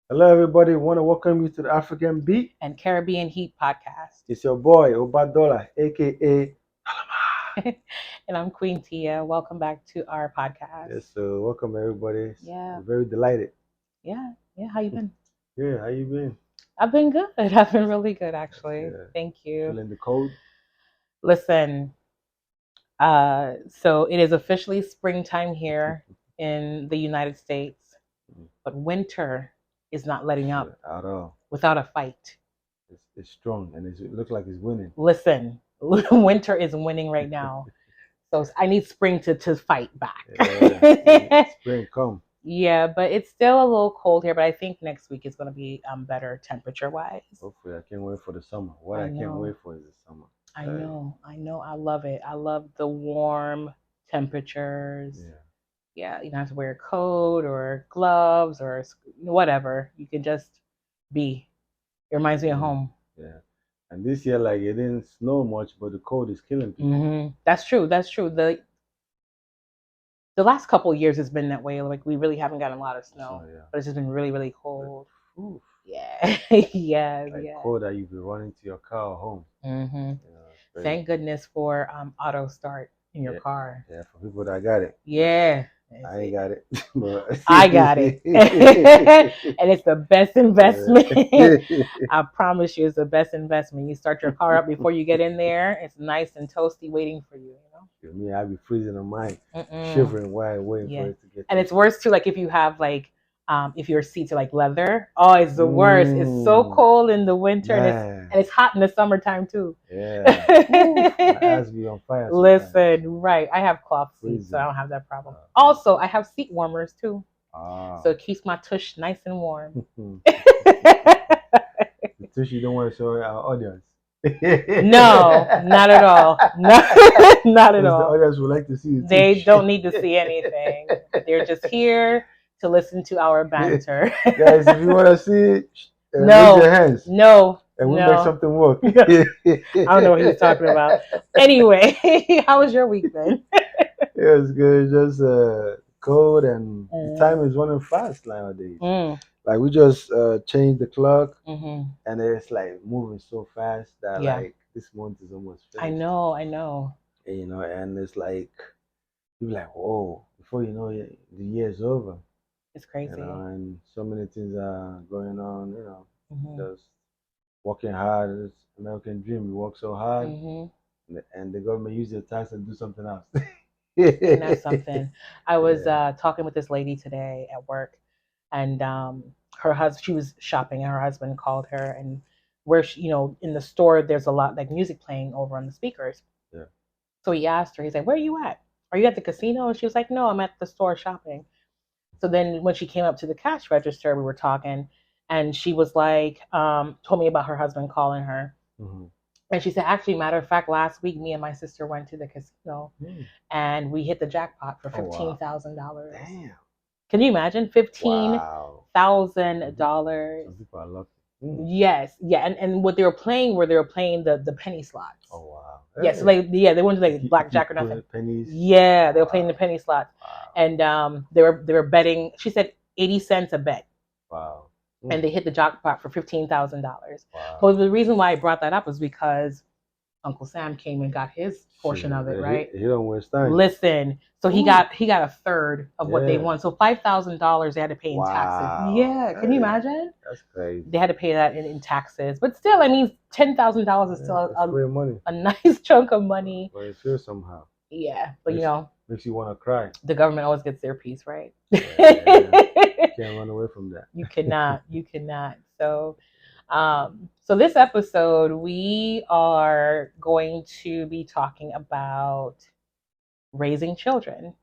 Hello, everybody. Want to welcome you to the African Beat. and Caribbean Heat podcast. It's your boy Obadola, aka. And I'm Queen Tia. Welcome back to our podcast. Yes, so welcome everybody. Yeah, I'm very delighted. yeah. How you been? Yeah, how you been? I've been good. I've been really good, actually. Yeah, Thank you. feeling the cold. Listen, so it is officially springtime here in the United States, but winter is not letting Yeah, up at all. without a fight. It's strong and it looks like it's winning. Listen, winter is winning right now. So I need spring to fight back. Yeah, spring come. Yeah, but it's still a little cold here. But I think next week is going to be better temperature wise. Hopefully, I can't wait for the summer. What I I can't know, wait for is the summer. I know. I love it. I love the warm temperatures. Yeah. Yeah, you don't have to wear a coat or gloves or whatever. You can just be. It reminds me of Mm, home. yeah. And this year, like it didn't snow much, but the cold is killing people. That's true. That's true. The last couple of years has been that way. Like we really haven't gotten a lot of snow, So yeah. but it's just been really, really But, cold. oof. Yeah, yeah, Like yeah. cold that you be running to your car or home. hmm It's crazy. Thank goodness for auto start in your Yeah, car. yeah. For people that got it, Yeah, I ain't got it, but I got it, and it's the best investment. I promise you, it's the best investment. You start your car up before you get in there. It's nice and toasty, waiting for you. me, I be freezing on mine, Mm-mm. shivering while waiting Yeah, for it to get and to. it's worse too. Like if you have like, if your seats are like leather. Oh, it's the worst. It's so Mm, cold in the winter, and man, it's hot in the summertime too. yeah. Oof, my ass be on fire sometimes. Listen, right. I have cloth seats, so I Freezing. don't have that problem. Also, I have seat warmers too, so Ah. it keeps my tush nice and warm. The tush you don't want to show our audience. No, not at all. No, not at Because the all. audience would like to see the They tush. don't need to see anything. They're just here to listen to our banter. Guys, if you want to see it, raise your No, hands no, and we'll make no. something work. I don't know what he's talking about. Anyway, how was your week then? Yeah, it's good. Just cold and the Mm, time is running fast nowadays. mm, Like we just changed the clock hmm and it's like moving so fast that Yeah, like this month is almost I finished. know, I know. And it's like you're like, whoa, before you know it, the year's over. It's crazy. And so many things are going on, hmm just working hard. It's American dream. We work so hard, hmm and the government use their tax and do something else. And that's something. I was Yeah. talking with this lady today at work, and her husband. She was shopping, and her husband called her, and where she, in the store, there's a lot like music playing over on the speakers. Yeah. So he asked her. He said, "Where are you at? Are you at the casino?" And she was like, "No, I'm at the store shopping." So then when she came up to the cash register, we were talking, and she was like, told me about her husband calling her. Mm-hmm. And she said, actually, matter of fact, last week me and my sister went to the casino and we hit the jackpot for Oh wow! $15,000. Damn! Can you imagine fifteen Wow! thousand dollars? Some people are lucky. Mm. Yes, yeah, and what they were playing the penny slots. Oh wow! Yeah, so Hey. they weren't like If you blackjack or nothing. put pennies. Yeah, they were playing the Wow! penny slots, Wow! and they were betting. She said 80 cents a bet, Wow! and Mm. they hit the jackpot for $15,000. Wow! But the reason why I brought that up was because Uncle Sam came and got his portion of it, right? He don't waste time. Listen, so he Ooh. got a third of what they Yeah. won. So $5,000 they had to pay in taxes. Wow! Yeah, can you Hey, imagine? that's crazy. They had to pay that in taxes, but still, I mean, $10,000 is still That's great money. a nice chunk of money. But it feels somehow. Yeah, but Makes you want to cry. the government always gets their piece, right? Yeah, you can't run away from that. You cannot. You cannot. So this episode, we are going to be talking about raising children.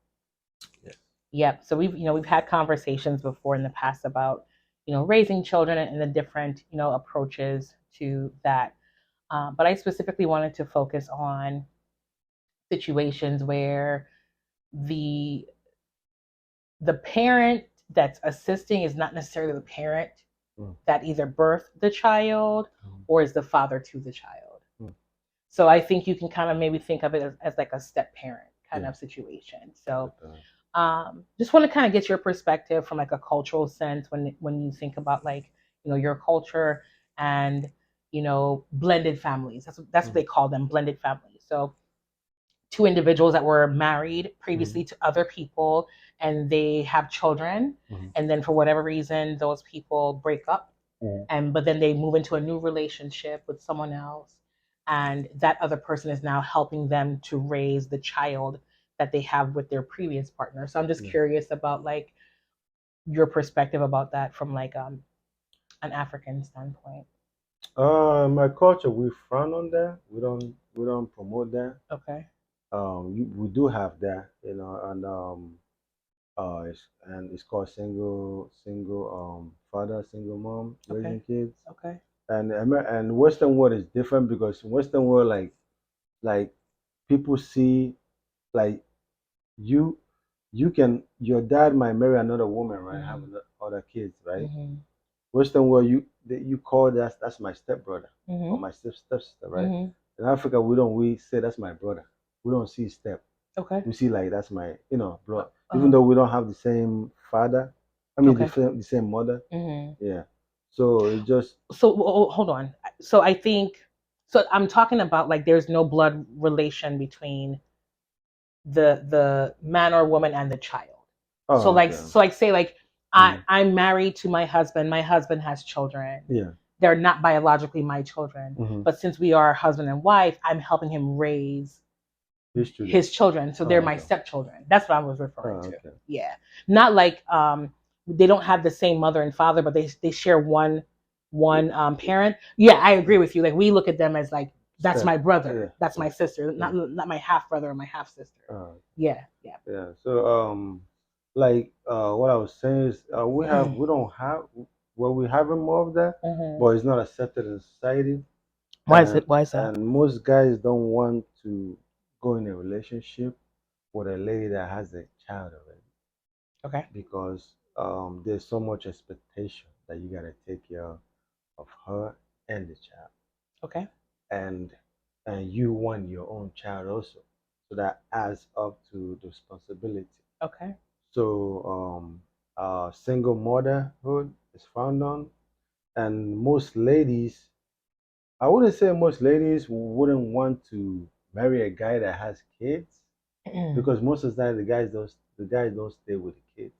Yes. Yep. So we've had conversations before in the past about, raising children and the different, approaches to that. But I specifically wanted to focus on situations where the the parent that's assisting is not necessarily the parent that either birthed the child or is the father to the child. So I think you can kind of maybe think of it as like a step parent kind of situation. So Just want to kind of get your perspective from like a cultural sense when you think about like your culture and blended families. That's what they call them, blended families. So two individuals that were married previously to other people and they have children, and then for whatever reason those people break up, and but then they move into a new relationship with someone else, and that other person is now helping them to raise the child that they have with their previous partner. So I'm just curious about like your perspective about that from like an African standpoint. My culture, we frown on that. We don't promote that. Okay. We do have that, and it's called single father, single mom raising Okay. kids. Okay. And Western world is different because in Western world, like people see, like, you you can, your dad might marry another woman, right? Have other kids, right? Mm-hmm. Western world, you call that's my stepbrother or Mm-hmm. my stepsister, right? Mm-hmm. In Africa, we say that's my brother. We don't see step. Okay. We see like that's my blood. Even Uh-huh. though we don't have the same father, I mean Okay. the same mother. Mm-hmm. Yeah. So it's just So hold on. So I think so. I'm talking about like there's no blood relation between the man or woman and the child. So oh, like okay. so like say like Mm, I'm married to my husband. My husband has children. yeah. They're not biologically my children, Mm-hmm. but since we are husband and wife, I'm helping him raise His children. his children. So they're Oh, my okay. stepchildren. That's what I was referring Oh, to. okay. Yeah. Not like they don't have the same mother and father, but they share one parent. Yeah, I agree with you. Like we look at them as like that's Step. my brother, Yeah. that's my Yeah. sister, Yeah. not my half brother or my half sister. Oh, Yeah, yeah. yeah. So like what I was saying is we don't have, well, we having more of that, Mm-hmm. but it's not accepted in society. Why is and it? Why is that? and most guys don't want to go in a relationship with a lady that has a child already, Okay. because there's so much expectation that you gotta take care of her and the child, Okay. and you want your own child also, so that adds up to the responsibility. Okay. So single motherhood is frowned on, and most ladies, I wouldn't say most ladies wouldn't want to marry a guy that has kids, because most of the time the guys don't stay with the kids.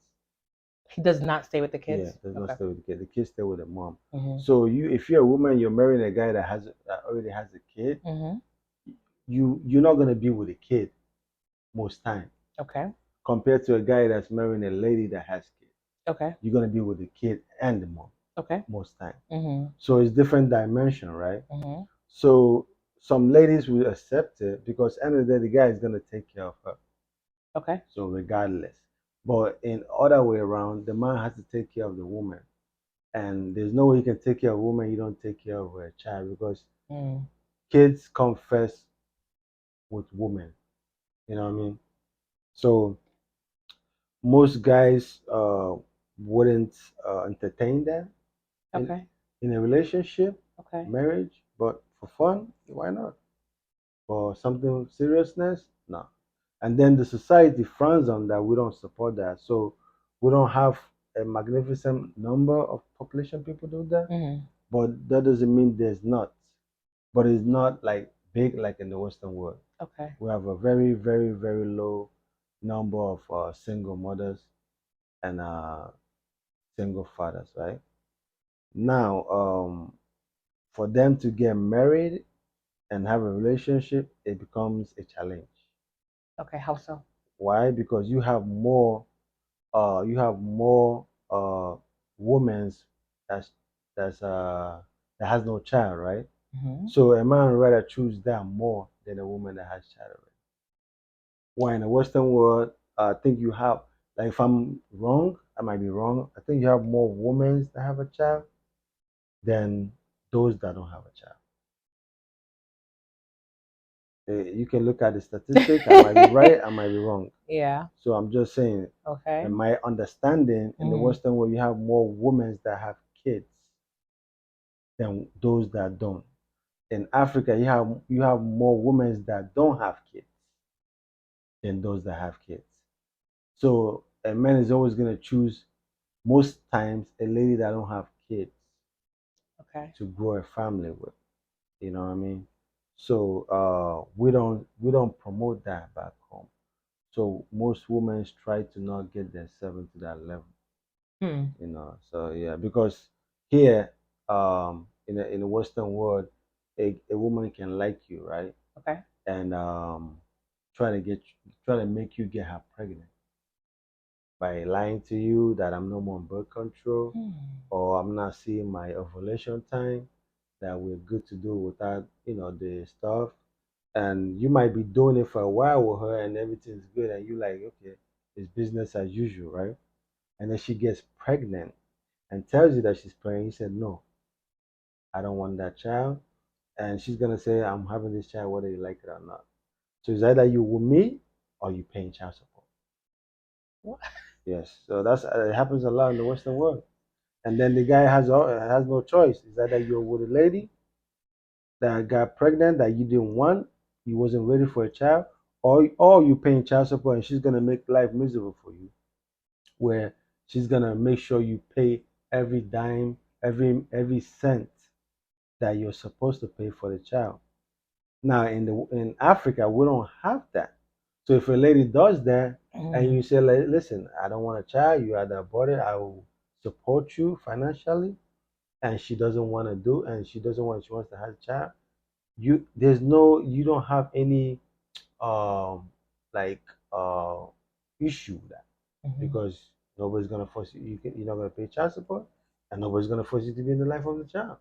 He does not stay with the Yeah, kids. does not Okay. stay with the kid. The kids stay with the mom. Mm-hmm. So if you're a woman, you're marrying a guy that already has a kid, Mm-hmm. you're not gonna be with the kid most time, Okay. compared to a guy that's marrying a lady that has kids. Okay. You're gonna be with the kid and the mom Okay. most time. Mm-hmm. So it's different dimension, right? Mm-hmm. So some ladies will accept it because end of the day the guy is gonna take care of her. Okay. So regardless. But in other way around, the man has to take care of the woman. And there's no way you can take care of a woman you don't take care of a child, because Mm. kids come first with women. You know what I mean? So most guys wouldn't entertain that in Okay. in a relationship, Okay. marriage, but for fun, why not? For something seriousness, no. And then the society frowns on that. We don't support that, so we don't have a magnificent number of population people do that. Mm-hmm. But that doesn't mean there's not. But it's not like big like in the Western world. Okay. We have a very, very, very low number of single mothers and single fathers, right? Now, for them to get married and have a relationship, it becomes a challenge. Okay. How so? Why? Because you have more women's that's that has no child, right? Mm-hmm. So a man would rather choose that more than a woman that has child already. Why in the Western world, I think you have, like, if I'm wrong, I might be wrong. I think you have more women that have a child than those that don't have a child. You can look at the statistic. I might be right. I might be wrong. Yeah. So I'm just saying, Okay. in my understanding, in the Mm-hmm. Western world, you have more women that have kids than those that don't. In Africa, you have more women that don't have kids than those that have kids. So a man is always gonna choose most times a lady that don't have kids Okay. to grow a family with. You know what I mean? So we don't promote that back home. So most women try to not get themselves to that level. Hmm. So yeah, because here in the Western world, a woman can like you, right? Okay. And try to get try to make you get her pregnant by lying to you that I'm no more on birth control Hmm. or I'm not seeing my ovulation time, that we're good to do without, the stuff. And you might be doing it for a while with her and everything's good and you like, okay, it's business as usual, right? And then she gets pregnant and tells you that she's pregnant. You said, no, I don't want that child. And she's gonna say, I'm having this child whether you like it or not. So it's either you with me or you paying child support. What? Yes. So that's it happens a lot in the Western world. And then the guy has no choice. Is either you're with a lady that got pregnant that you didn't want, you wasn't ready for a child, or you paying child support and she's gonna make life miserable for you, where she's gonna make sure you pay every dime, every cent that you're supposed to pay for the child. Now in Africa we don't have that. So if a lady does that and Hmm. you say, like, listen, I don't want a child, you are the body, I will support you financially, and she doesn't want to do and she wants to have a child, you don't have any um like uh issue with that, Hmm. because nobody's gonna force you, you're not gonna pay child support, and nobody's gonna force you to be in the life of the child,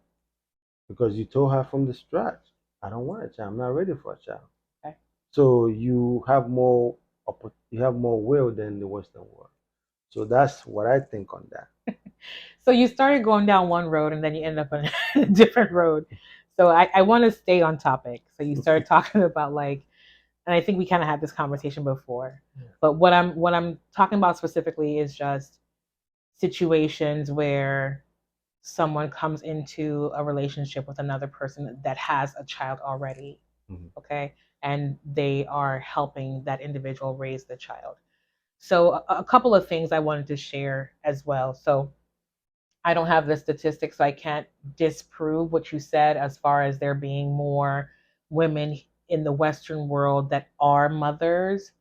because you told her from the start, I don't want a child, I'm not ready for a child. Okay. So you have more will than the Western world. So that's what I think on that. So you started going down one road and then you end up on a different road. So I want to stay on topic. So you started talking about like, and I think we kind of had this conversation before, Yeah. but what I'm talking about specifically is just situations where someone comes into a relationship with another person that has a child already, Mhm. okay, and they are helping that individual raise the child. So a couple of things I wanted to share as well. So I don't have the statistics, so I can't disprove what you said as far as there being more women in the Western world that are mothers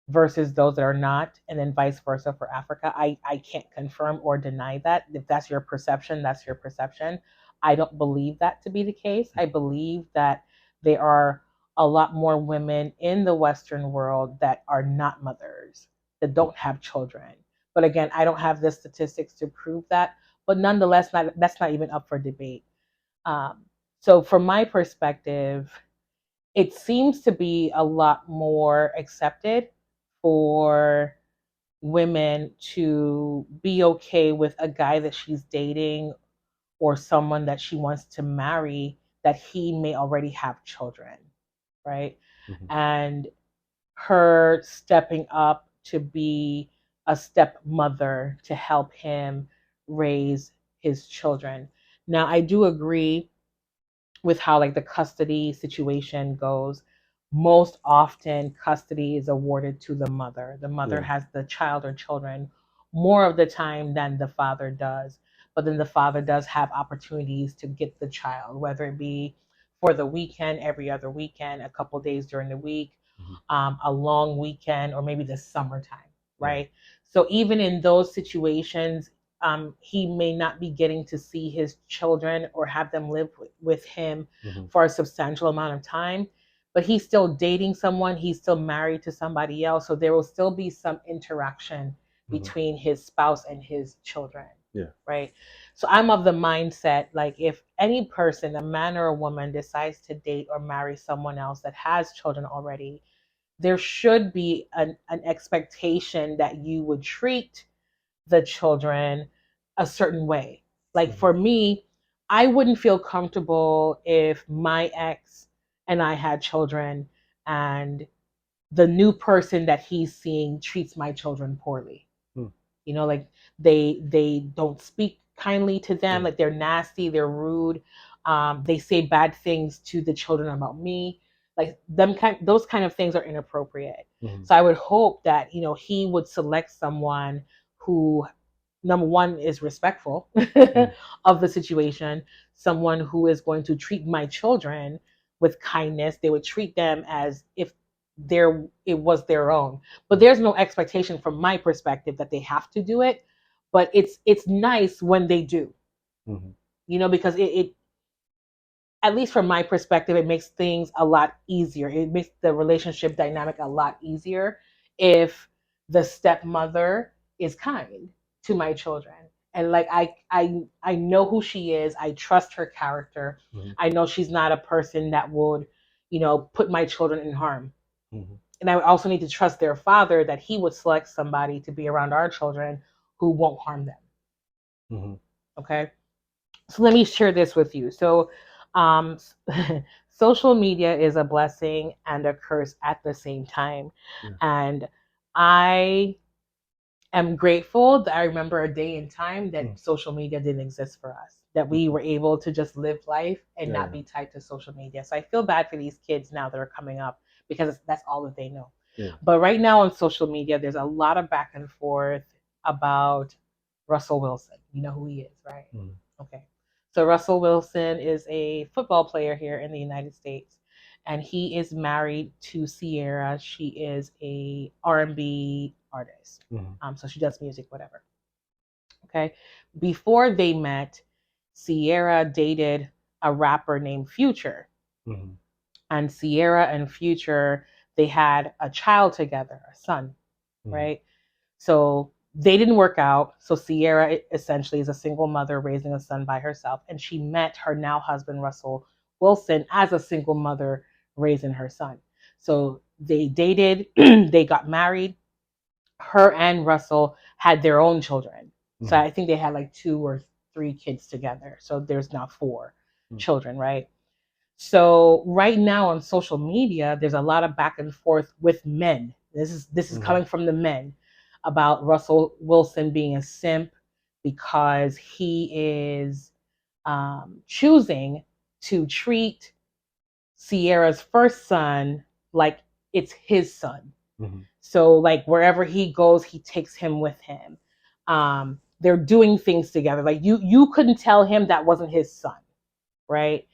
versus those that are not, and then vice versa for Africa. I can't confirm or deny that. If that's your perception, that's your perception. I don't believe that to be the case. I believe that there are a lot more women in the Western world that are not mothers, that don't have children. But again, I don't have the statistics to prove that. But nonetheless, that's not even up for debate. Um, so, from my perspective, it seems to be a lot more accepted for women to be okay with a guy that she's dating or someone that she wants to marry that he may already have children, right? Mhm. And her stepping up to be a stepmother to help him raise his children. Now, I do agree with how like the custody situation goes. Most often custody is awarded to the mother. The mother Yeah. has the child or children more of the time than the father does. But then the father does have opportunities to get the child, whether it be for the weekend, every other weekend, a couple days during the week, Mhm. a long weekend, or maybe the summertime, Yeah. right? So even in those situations, he may not be getting to see his children or have them live with him Mhm. for a substantial amount of time, but he's still dating someone, he's still married to somebody else. So there will still be some interaction Mhm. between his spouse and his children, Yeah. right? So I'm of the mindset like if any person, a man or a woman, decides to date or marry someone else that has children already, there should be an expectation that you would treat the children a certain way. Like Mhm. for me, I wouldn't feel comfortable if my ex and I had children and the new person that he's seeing treats my children poorly. Mm. Like they don't speak kindly to them, Yeah. like they're nasty, they're rude. They say bad things to the children about me. like those kind of things are inappropriate. Mm-hmm. So I would hope that he would select someone who, number one, is respectful of the situation, someone who is going to treat my children with kindness. They would treat them as if it was their own. But there's no expectation from my perspective that they have to do it. But it's nice when they do, because it at least from my perspective, it makes things a lot easier. It makes the relationship dynamic a lot easier if the stepmother is kind to my children. And like I know who she is. I trust her character. I know she's not a person that would, put my children in harm. And I also need to trust their father that he would select somebody to be around our children who won't harm them. Okay. So let me share this with you. So, um, social media is a blessing and a curse at the same time. Yeah. And I am grateful that I remember a day and time that social media didn't exist for us, that we were able to just live life and not be tied to social media. So I feel bad for these kids now that are coming up because that's all that they know. Yeah. But right now on social media, there's a lot of back and forth about Russell Wilson. You know who he is, right? Okay. So Russell Wilson is a football player here in the United States, and he is married to Ciara. She is a R&B artist. So she does music, whatever. Okay. Before they met, Ciara dated a rapper named Future. And Ciara and Future, they had a child together, a son, right? So they didn't work out. So Ciara essentially is a single mother raising a son by herself. And she met her now husband, Russell Wilson, as a single mother raising her son. So they dated, they got married. Her and Russell had their own children. So I think they had like 2 or 3 kids together. So there's now 4 children, right? So right now on social media, there's a lot of back and forth with men. This is coming from the men about Russell Wilson being a simp because he is choosing to treat Ciara's first son like it's his son. So like wherever he goes, he takes him with him. They're doing things together. Like you couldn't tell him that wasn't his son, right?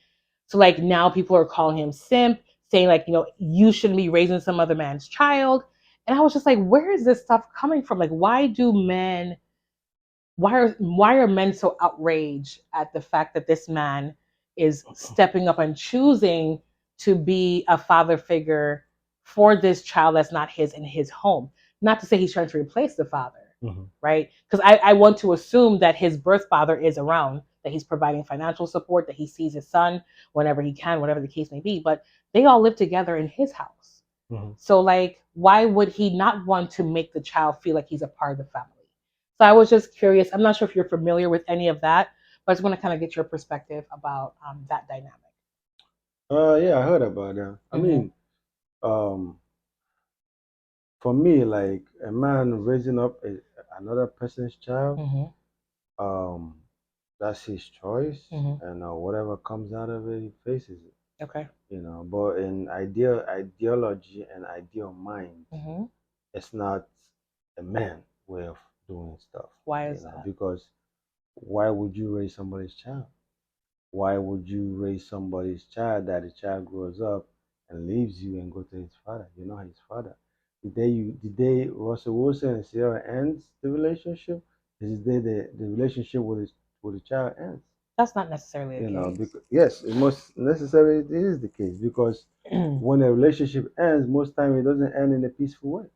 So like now people are calling him simp, saying like, you shouldn't be raising some other man's child. And I was just like, where is this stuff coming from? Like, why are men so outraged at the fact that this man is stepping up and choosing to be a father figure for this child that's not his in his home? Not to say he's trying to replace the father, right? Because I want to assume that his birth father is around, that he's providing financial support, that he sees his son whenever he can, whatever the case may be. But they all live together in his house. So like, why would he not want to make the child feel like he's a part of the family? So I was just curious. I'm not sure if you're familiar with any of that, but I just want to kind of get your perspective about that dynamic. Yeah, I heard about that. I mean, um, for me, like a man raising up another person's child, um, that's his choice, and whatever comes out of it, he faces it. Okay. But in ideology and ideal mind, it's not a man way of doing stuff. Why is that? Because why would you raise somebody's child? Why would you raise somebody's child that the child grows up and leaves you and go to his father? You're not his father. The day Russell Wilson and Ciara ends the relationship is the day the relationship with the child ends. That's not necessarily the case. Because, yes, it most necessarily it is the case because when a relationship ends, most time it doesn't end in a peaceful way.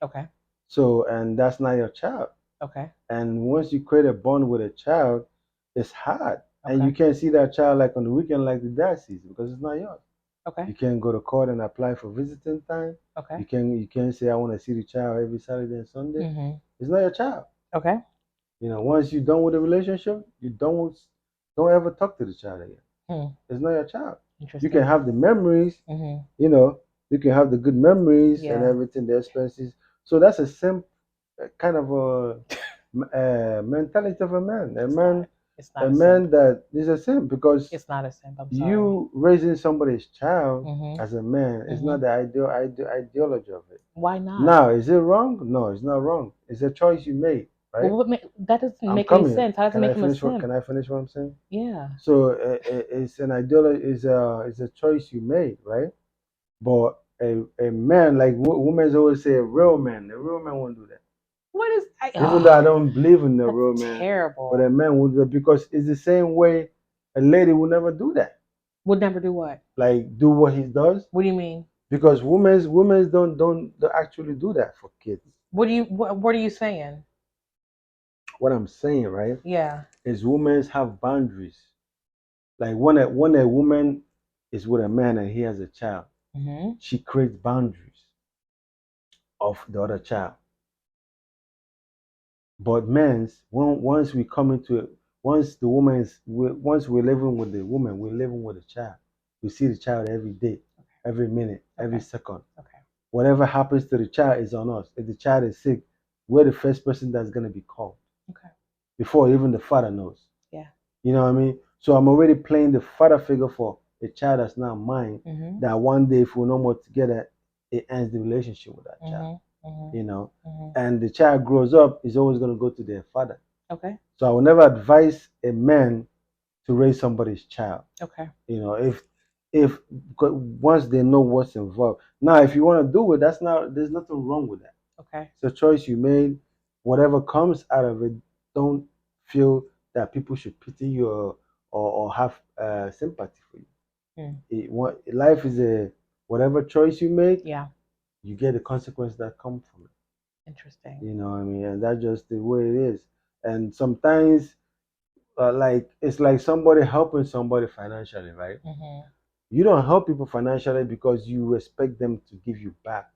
Okay. So, and that's not your child. Okay. And once you create a bond with a child, it's hard. And you can't see that child like on the weekend like the dad sees because it's not yours. Okay. You can't go to court and apply for visiting time. Okay. You can't say I want to see the child every Saturday and Sunday. It's not your child. Okay. Once you're done with the relationship, you don't ever talk to the child again. It's not your child. You can have the memories, you can have the good memories and everything, the expenses. So that's a simple kind of a mentality of a man. A man It's not A a simp. man that is a simp because It's not a simp. I'm sorry. you raising somebody's child Mm-hmm. as a man is Mm-hmm. not the ideology of it. Why not? Now, is it wrong? No, it's not wrong. It's a choice you made, right? Well, that doesn't I'm make any coming. sense. How does it Can I make him a finish what? simp? Can I finish what I'm saying? Yeah. So it's an ideology. Is a choice you made, right? But a man like women's always say a real man won't do that. What is? Even though I don't believe in the That's real man, but terrible. a man would do that because it's the same way a lady would never do that. Would never do what? Like do what he does What do you mean? because women's don't actually do that for kids. What are you saying? What I'm saying, right, Yeah. is women's have boundaries. Like when a woman is with a man and he has a child, Mm-hmm. she creates boundaries of the other child. But men's once we come into it, once the woman is once we're living with the woman, we're living with the child. We see the child every day, every minute, every Okay. second. Okay. Whatever happens to the child is on us. If the child is sick, we're the first person that's gonna be called Okay. before even the father knows. Yeah. You know what I mean? So I'm already playing the father figure for a child that's not mine. Mm-hmm. That one day, if we're no more together, it ends the relationship with that child. Mm-hmm. You know, Mm-hmm. and the child grows up, is always going to go to their father. Okay. So I will never advise a man to raise somebody's child. Okay. You know, if once they know what's involved. Now, if you want to do it, there's nothing wrong with that. Okay. It's a choice you made. Whatever comes out of it, don't feel that people should pity you or have sympathy for you. Life is a whatever choice you make, Yeah. you get the consequences that come from it. Interesting. You know what I mean? And that's just the way it is. And sometimes, like it's like somebody helping somebody financially, right? Mm-hmm. You don't help people financially because you expect them to give you back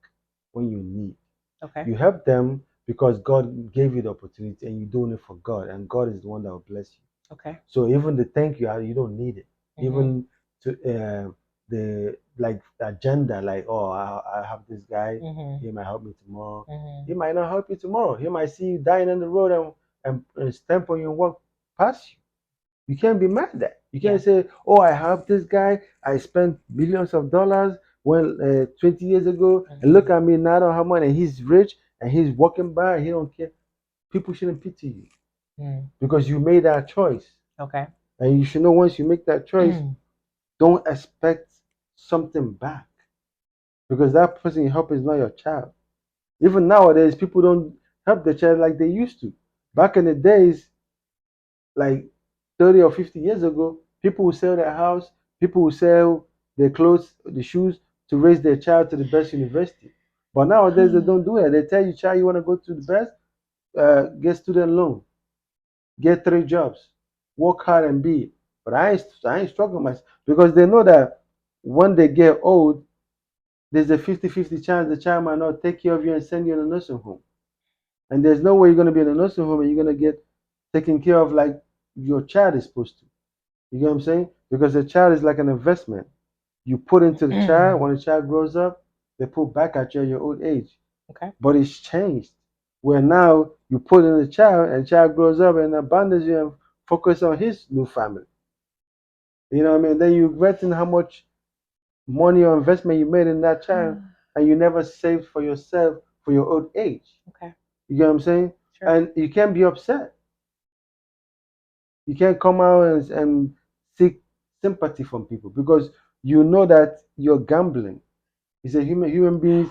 when you need. Okay. You help them because God gave you the opportunity and you're doing it for God, and God is the one that will bless you. Okay. So even the thank you don't need it. Mm-hmm. Even to the like agenda, like oh I have this guy, Mm-hmm. he might help me tomorrow. Mm-hmm. He might not help you tomorrow. He might see you dying on the road and stamp on your work past you. You can't be mad at that. You can't say, "Oh, I helped this guy. I spent billions of dollars when 20 years ago, and look at me now. I don't have money. And he's rich and he's walking by. And he don't care." People shouldn't pity you because you made that choice. Okay. And you should know once you make that choice, don't expect something back because that person you help is not your child. Even nowadays, people don't help the child like they used to. Back in the days, like 30 or 50 years ago, people would sell their house, people would sell their clothes, the shoes to raise their child to the best university. But nowadays, they don't do that. They tell you, child, you want to go to the best, get student loan, get 3 jobs, work hard and be it. But I ain't struggling myself because they know that when they get old, there's a 50-50 chance the child might not take care of you and send you in a nursing home. And there's no way you're going to be in a nursing home and you're going to get taken care of like your child is supposed to. You get what I'm saying? Because the child is like an investment. You put into the child, when the child grows up, they put back at you at your old age. Okay. But it's changed. Where now you put in the child and the child grows up and abandons you and focus on his new family. You know what I mean? Then you regretting how much money or investment you made in that child and you never saved for yourself for your old age. Okay. You get what I'm saying? Sure. And you can't be upset. You can't come out and seek sympathy from people because you know that you're gambling. He said human beings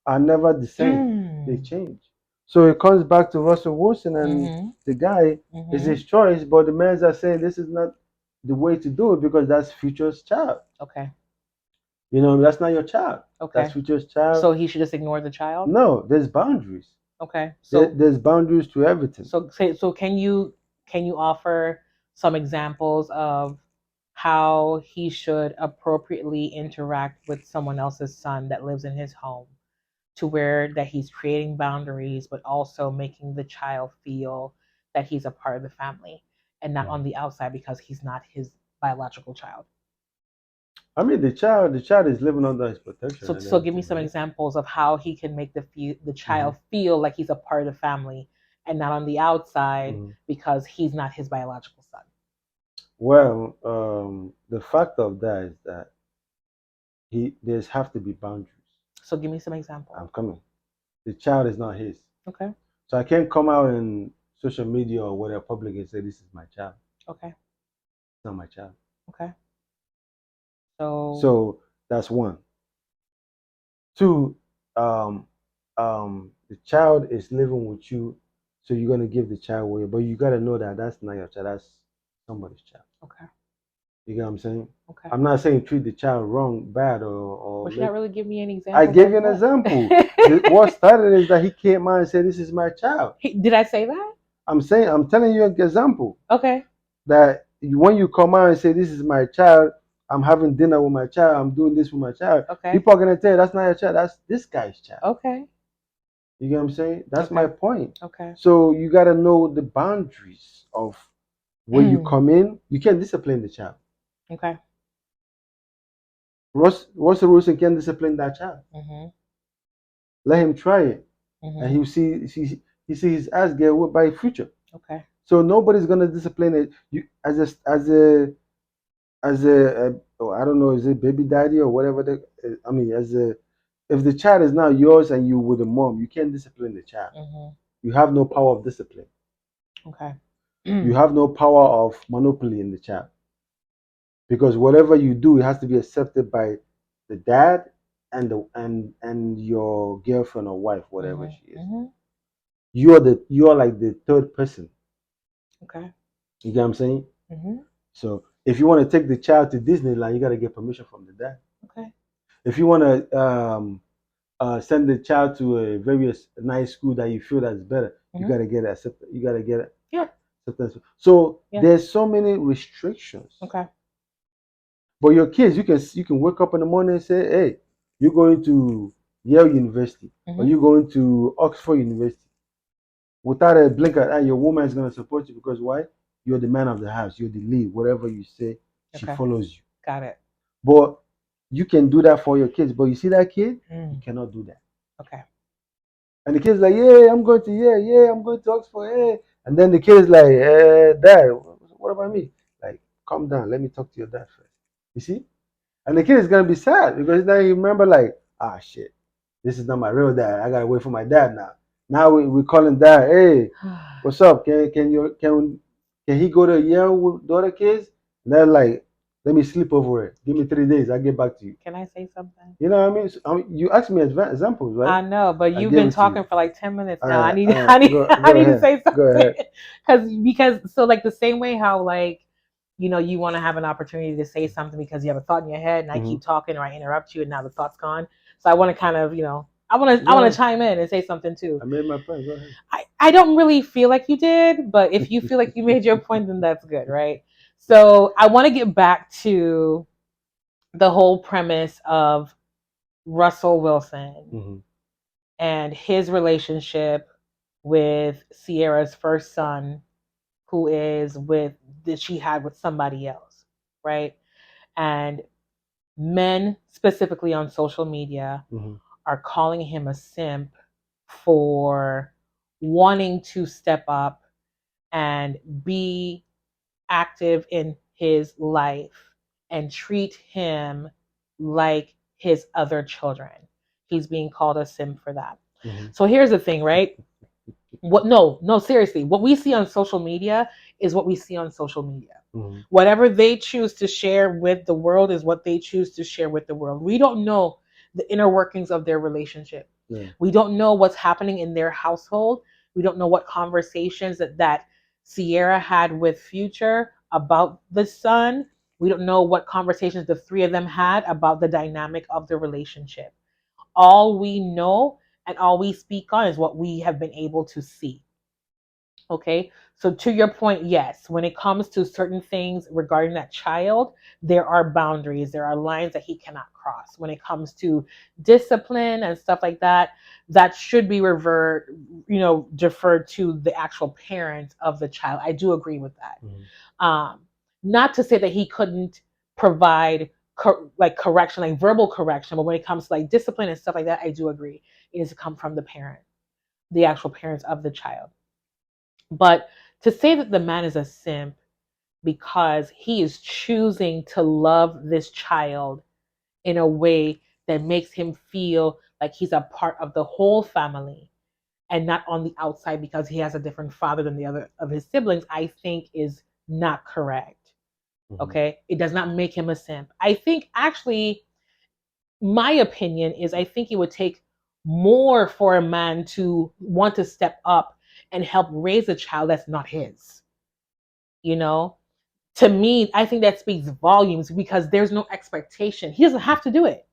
are never the same. They change. So it comes back to Russell Wilson and the guy is his choice, but the men are saying this is not the way to do it because that's Future's child. Okay. You know, that's not your child. Okay. That's Future's child. So he should just ignore the child? No, there's boundaries. Okay. So there's boundaries to everything. So can you offer some examples of how he should appropriately interact with someone else's son that lives in his home to where that he's creating boundaries but also making the child feel that he's a part of the family and not on the outside because he's not his biological child? I mean, the child is living under his protection. So give me some examples of how he can make the child feel like he's a part of the family and not on the outside because he's not his biological son. Well, the fact of that is that there's have to be boundaries. So give me some examples. I'm coming. The child is not his, Okay. so I can't come out in social media or whatever public and say this is my child. Okay. It's not my child. Okay. So. So that's one. Two, um, the child is living with you, so you're gonna give the child away, but you gotta know that that's not your child. That's somebody's child. Okay. You get what I'm saying? Okay. I'm not saying treat the child wrong, bad, But you make. not really give me any I examples gave of you an what. example. What started is that he came out and said, "This is my child." Did I say that? I'm telling you an example Okay. that when you come out and say, "This is my child," I'm having dinner with my child, I'm doing this with my child. Okay. People are gonna tell you that's not your child, that's this guy's child. Okay. You get what I'm saying? That's Okay. my point. Okay. So you gotta know the boundaries of where you come in. You can't discipline the child. Okay. Russell Wilson can discipline that child. Let him try it, and he'll he see his ass get whipped by future. Okay. So nobody's gonna discipline it. You as a oh, I don't know, is it baby daddy or whatever? I mean, if the child is not yours and you with a mom, you can't discipline the child. You have no power of discipline. Okay. You have no power of monopoly in the child, because whatever you do, it has to be accepted by the dad and your girlfriend or wife, whatever she is. You're like the third person. Okay. You get what I'm saying? So if you want to take the child to Disneyland, you got to get permission from the dad. Okay. If you want to send the child to a very nice school that you feel that's better, you got to get accepted. You got to get acceptance. So there's so many restrictions. Okay. But your kids, you can wake up in the morning and say, "Hey, you're going to Yale University, or you're going to Oxford University." Without a blink of an eye, your woman is going to support you, because why? You're the man of the house. You're the lead. Whatever you say, she follows you. Got it. But you can do that for your kids. But you see that kid, you cannot do that. Okay. And the kid's like, "Yeah, I'm going to yeah, I'm going to Oxford, yeah." And then the kid is like, "Dad, what about me?" Like, calm down. Let me talk to your dad first. You see? And the kid is gonna be sad, because now you remember, like, ah, shit, this is not my real dad. I gotta wait for my dad now. Now we calling dad. Hey, what's up? Can he go to Yale with the other kids? And they're like, let me sleep over it. Give me 3 days. I'll get back to you. Can I say something? You know what I mean? So, you asked me examples, right? I know, but you've been talking for like 10 minutes now. I need go to say something. Go ahead. Because so like the same way how like you want to have an opportunity to say something because you have a thought in your head, and I keep talking or I interrupt you and now the thought's gone. So I want to kind of I want to chime in and say something too. I made my point. Go ahead. I don't really feel like you did, but if you feel like you made your point, then that's good, right? So I want to get back to the whole premise of Russell Wilson and his relationship with Ciara's first son, who is that she had with somebody else, right? And men, specifically on social media, are calling him a simp for wanting to step up and be active in his life and treat him like his other children. He's being called a simp for that. So here's the thing, right? No, seriously. What we see on social media is what we see on social media. Whatever they choose to share with the world is what they choose to share with the world. We don't know the inner workings of their relationship. We don't know what's happening in their household. We don't know what conversations that Ciara had with Future about the son. We don't know what conversations the three of them had about the dynamic of the relationship. All we know and all we speak on is what we have been able to see. Okay, so to your point, yes, when it comes to certain things regarding that child, there are boundaries, there are lines that he cannot cross. When it comes to discipline and stuff like that, that should be deferred to the actual parent of the child. I do agree with that. Not to say that he couldn't provide correction, like verbal correction, but when it comes to like discipline and stuff like that, I do agree it needs to come from the parent, the actual parents of the child. But to say that the man is a simp because he is choosing to love this child in a way that makes him feel like he's a part of the whole family and not on the outside because he has a different father than the other of his siblings, I think is not correct. Mm-hmm. Okay. It does not make him a simp. I think actually, my opinion is I think it would take more for a man to want to step up and help raise a child that's not his. You know, to me, I think that speaks volumes because there's no expectation. He doesn't have to do it.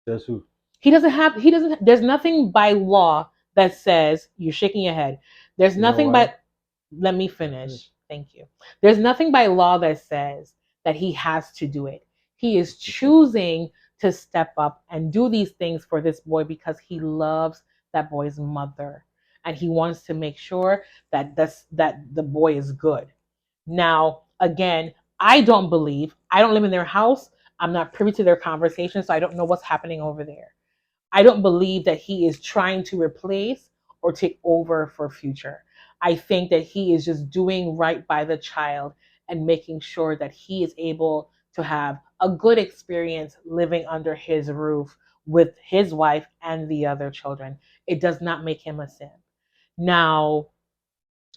That's who. There's nothing by law that says, you're shaking your head. There's You know nothing why? by, let me finish. Thank you. There's nothing by law that says that he has to do it. He is choosing to step up and do these things for this boy because he loves that boy's mother and he wants to make sure that the boy is good. Now, again, I don't live in their house. I'm not privy to their conversations, so I don't know what's happening over there. I don't believe that he is trying to replace or take over for future. I think that he is just doing right by the child and making sure that he is able to have a good experience living under his roof with his wife and the other children. It does not make him a simp. Now,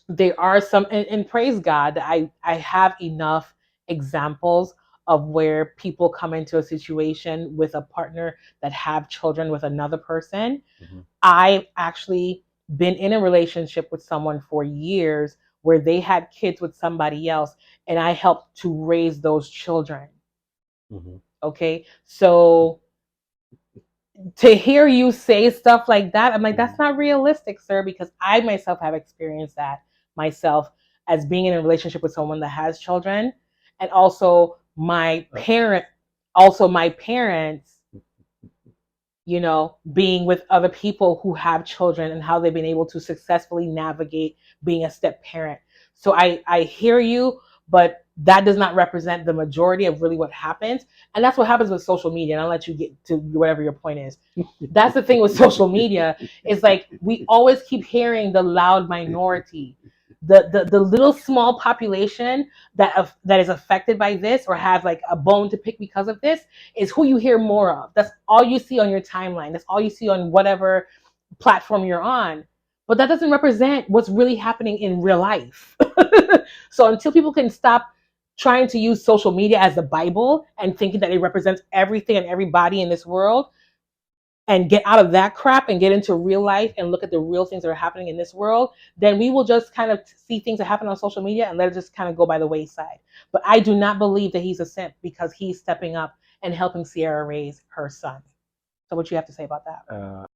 there are some, and praise God that I have enough examples of where people come into a situation with a partner that have children with another person. Mm-hmm. I've actually been in a relationship with someone for years where they had kids with somebody else and I helped to raise those children. Mm-hmm. Okay. So to hear you say stuff like that, I'm like, that's not realistic, sir, because I myself have experienced that myself as being in a relationship with someone that has children. And also my parents, being with other people who have children and how they've been able to successfully navigate being a step parent. So I hear you, but that does not represent the majority of really what happens. And that's what happens with social media. And I'll let you get to whatever your point is. That's the thing with social media. It's like we always keep hearing the loud minority, the little small population that is affected by this or have like a bone to pick because of this is who you hear more of. That's all you see on your timeline. That's all you see on whatever platform you're on. But that doesn't represent what's really happening in real life. So until people can stop trying to use social media as the Bible and thinking that it represents everything and everybody in this world and get out of that crap and get into real life and look at the real things that are happening in this world, then we will just kind of see things that happen on social media and let it just kind of go by the wayside. But I do not believe that he's a simp because he's stepping up and helping Sierra raise her son. So what you have to say about that?